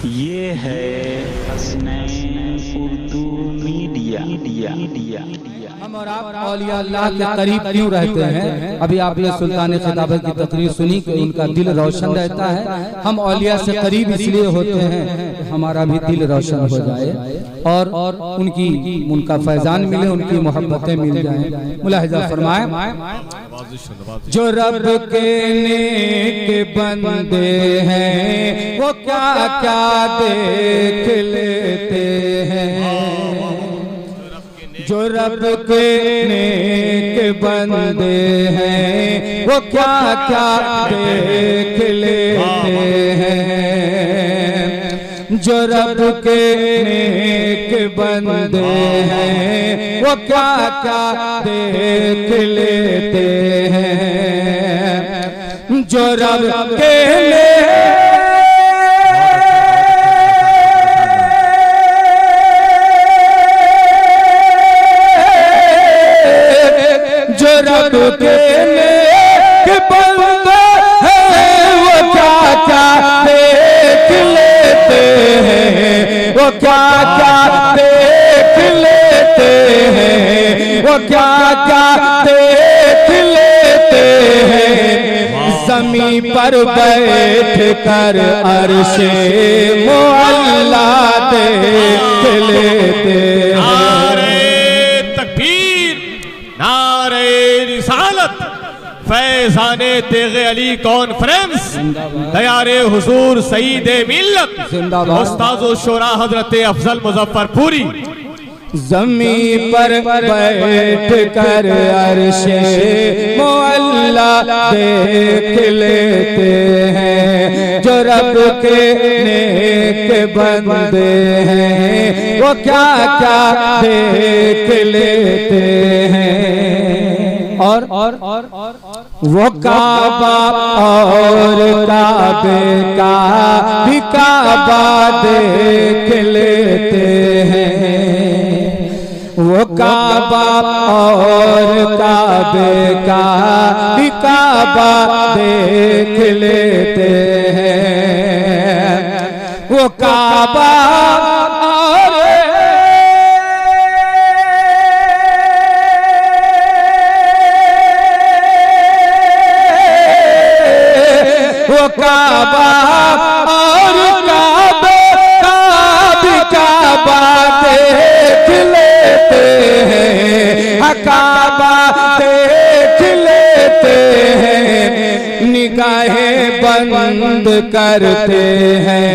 ये है हसनैन उर्दू मीडिया। हम और आप औलिया अल्लाह के करीब क्यों रहते हैं? अभी आपने सुल्तान खिताबत की तकरीर सुनी कि उनका दिल रोशन रहता है। हम औलिया से करीब इसलिए होते हैं हमारा भी दिल रोशन हो जाए और उनका फैजान मिले, उनकी मोहब्बतें मिल जाएं। मुलाहिजा फरमाए, जो रब के नेक बंदे हैं वो क्या क्या देख लेते हैं। जो रब के नेक बंदे हैं वो क्या क्या देख लेते हैं। जो रब के नेक बंदे हैं वो क्या क्या देख लेते हैं। जो रब के रब के नेक बंदे हैं वो क्या क्या देख लेते हैं। वो क्या क्या देख लेते हैं। वो क्या क्या देख लेते हैं। ज़मीं पर बैठ कर अर्शे मुअल्ला देख लेते हैं। फैज़ाने तेग़े अली कॉन्फ्रेंस दयारे हुजूर सईद मिल्लत उस्ताज़ो शोरा हजरत अफजल मुजफ्फरपुरी। ज़मीं पर बैठ कर अर्शे मुअल्ला देख लेते हैं। जो रब के नेक बंदे हैं वो क्या क्या देख लेते हैं। और वो काबा और काबे का भी काबा देख लेते हैं। वो काबा और काबे का भी काबा देख लेते हैं। वो काबा काबा और काबे का भी काबा देख लेते हैं। काबा देख लेते हैं। निगाहें बंद करते हैं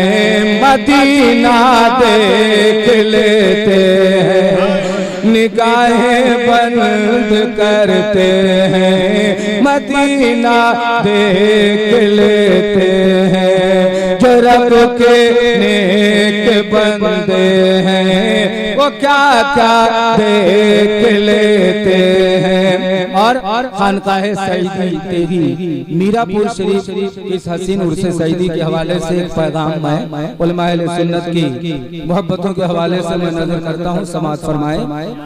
मदीना देख लेते हैं। निगाहें बंद करते हैं मदीना देख लेते हैं। जो रब के नेक बंदे हैं वो क्या क्या देख लेते हैं। और खानकाहे सईदी तेरी मीरापुर शरीफ इस हसीन उर्स सईदी के हवाले से एक पैगाम है उलमाए सुन्नत की मोहब्बतों के हवाले से मैं नजर करता हूँ। समाअत फरमाए।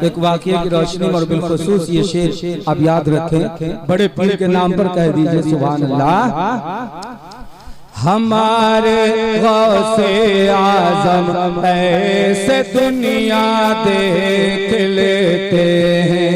एक वाक़ये की रोशनी और बिलखुसूस ये शेर आप याद रखें। बड़े पीर के नाम पर कह दीजिए सुभान अल्लाह। हमारे गौसे आज़म ऐसे दुनिया देख लेते हैं।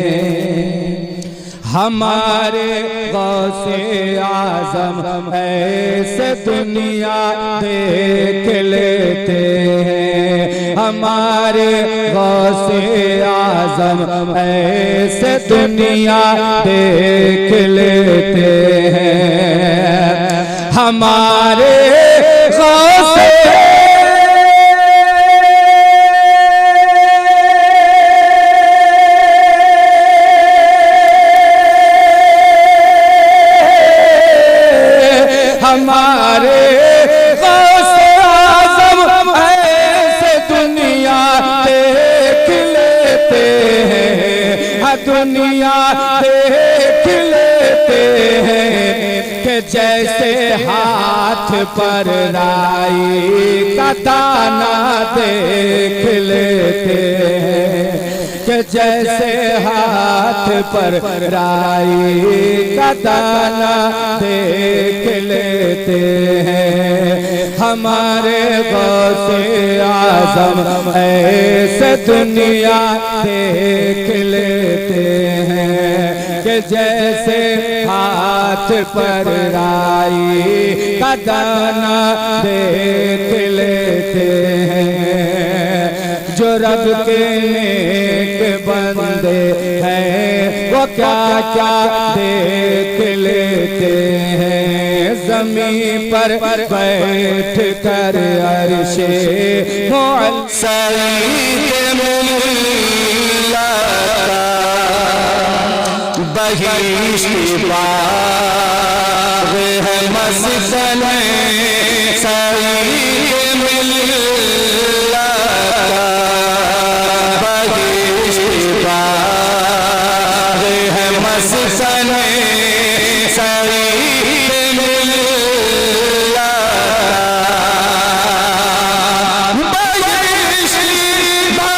हमारे गौसे आज़म ऐसे दुनिया देख लेते हैं। हमारे गौसे आज़म ऐसे दुनिया देख लेते हैं। हमारे गौसे हमारे गौसे आज़म ऐसे दुनिया देख लेते हैं। दुनिया देख लेते हैं कि जैसे हाथ पर राई का दाना देख लेते हैं। कि जैसे हाथ पर राई का दाना देख लेते हैं। हमारे गौस आज़म ऐसे दुनिया देख लेते हैं कि जैसे हाथ पर राई का दाना देख लेते हैं। जो रब के नेक बंदे हैं वो क्या क्या देख लेते हैं। ज़मीन पर बैठ कर अर्शे बहिश्त बाग़ है मस्जिद सईद मिल्लत बहिश्त बाग़ है मस्जिद सईद मिल्लत बहिश्त बाग़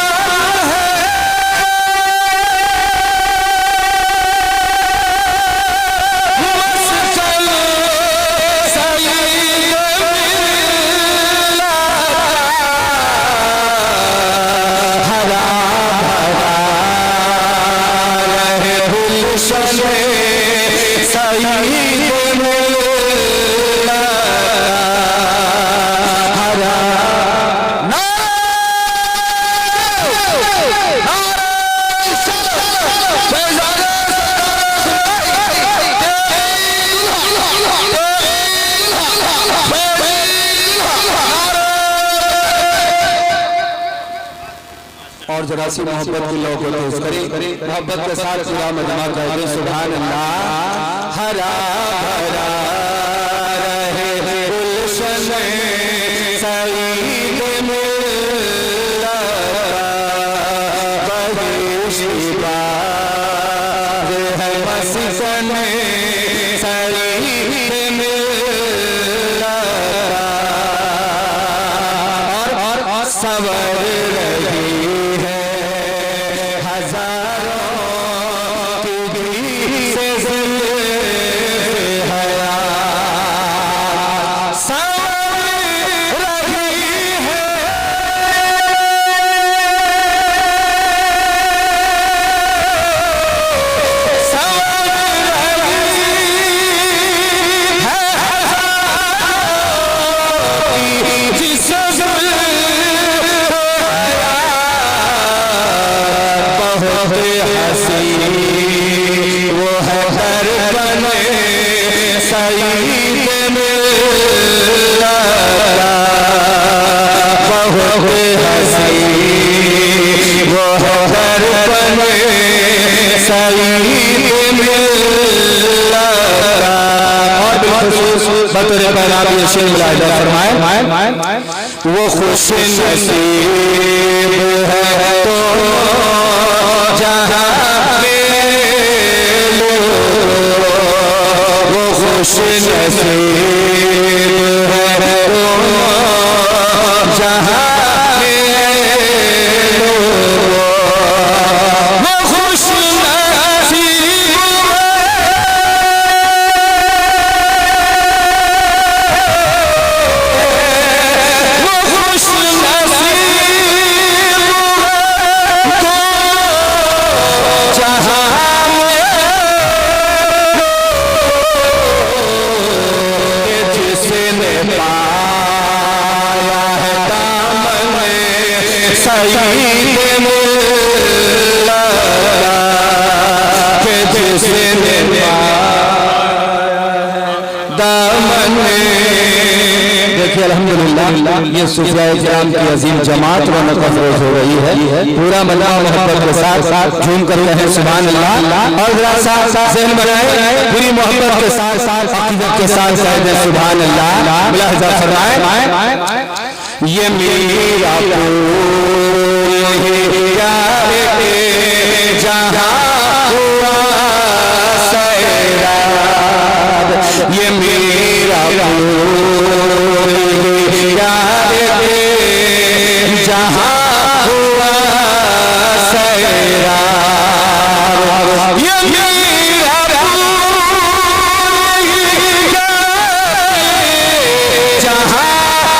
और जरा सी मोहब्बत की लोग पेश करें। मोहब्बत के साथ पूरा मजमा कहते सुभान अल्लाह। हरा भरा रहे गुलशन सईद मिल्लत बहिश्त बाग़ है मस्जिद सईद मिल्लत और सवर रही वो है दर्पण सईद मिल्लत बहुत हसी वो है दर्पण सईद मिल्लत। और बतौर पैगाम ये शेर मुलाहिजा फरमाए वो खुश नसीब है तो जहाँ खुश नसीब है तो जहाँ वो खुश नसीब वो खुश नसीब तो जहाँ पाया है दामन सईद मिल्लत जिसने दामन। देखिए अल्हम्दुलिल्लाह ये सूफियाए किराम की अजीम जमात रौनक अफरोज हो रही है। पूरा मल्ला मोहब्बत के साथ झूम कर रहे हैं सुभान अल्लाह। और जरा सा ज़हन बनाए पूरी मोहब्बत के साथ अक़ीदत के साथ कहते हैं सुभान अल्लाह। मुलाहिजा फरमाए ये मेरा जहाँ हुआ सैराब ये मेरा जहाँ हुआ सैराब ये मेरा जहाँ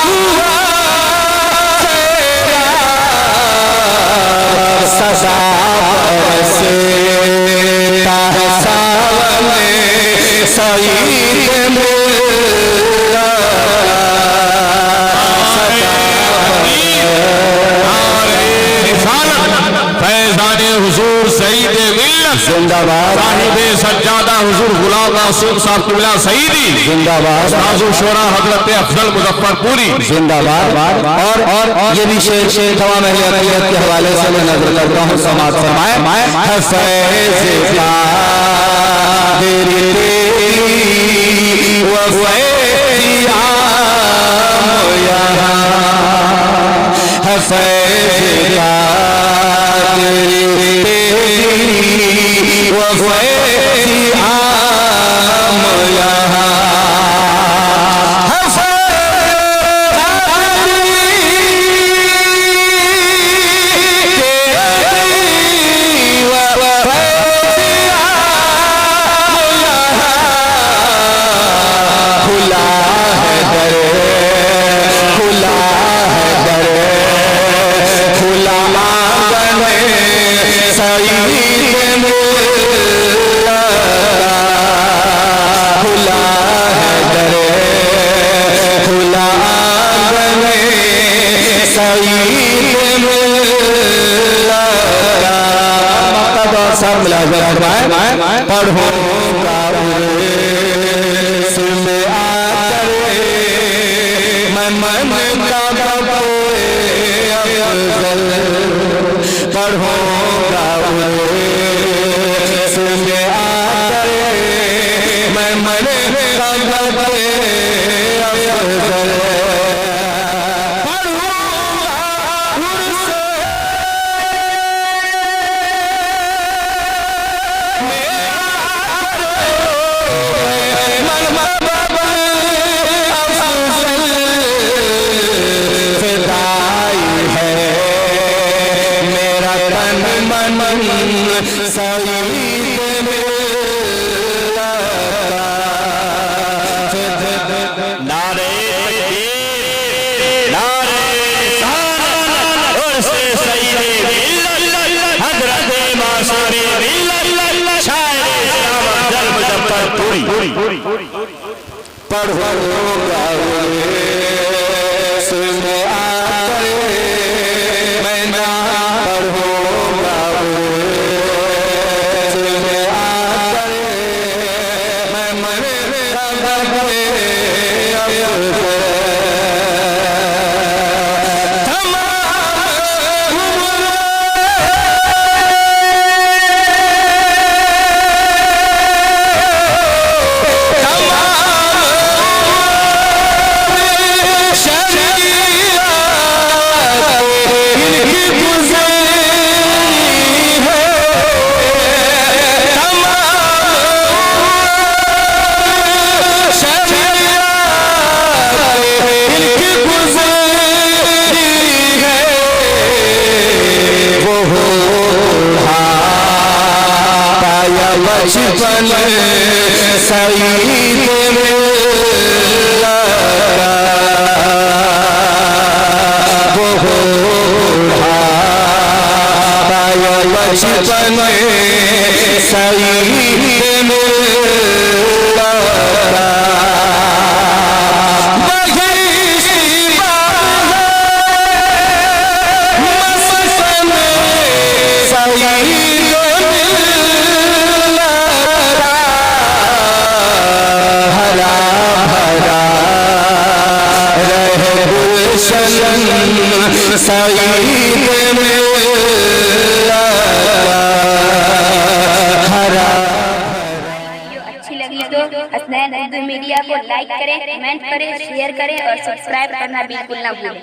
हुआ जिंदाबाद। साहिबे सज्जादा हुजूर गुलाम मासूम साहब किबला सईदी जिंदाबाद। उस्ताद शोरा हजरत अफजल मुजफ्फरपुरी जिंदाबाद। और ये भी शेर तमाम अहले अक़ीदत के हवाले से मैं नजर करता हूँ, समाज फरमाए हफ़ैज़ कादिर तेरी वफ़ैज़ आम यहाँ, हफ़ैज़ कादिर तेरी वफ़ैज़ आम यहाँ, हसनैन उर्दू मीडिया को लाइक करें, कमेंट करें, शेयर करें और सब्सक्राइब करना बिल्कुल ना भूलें।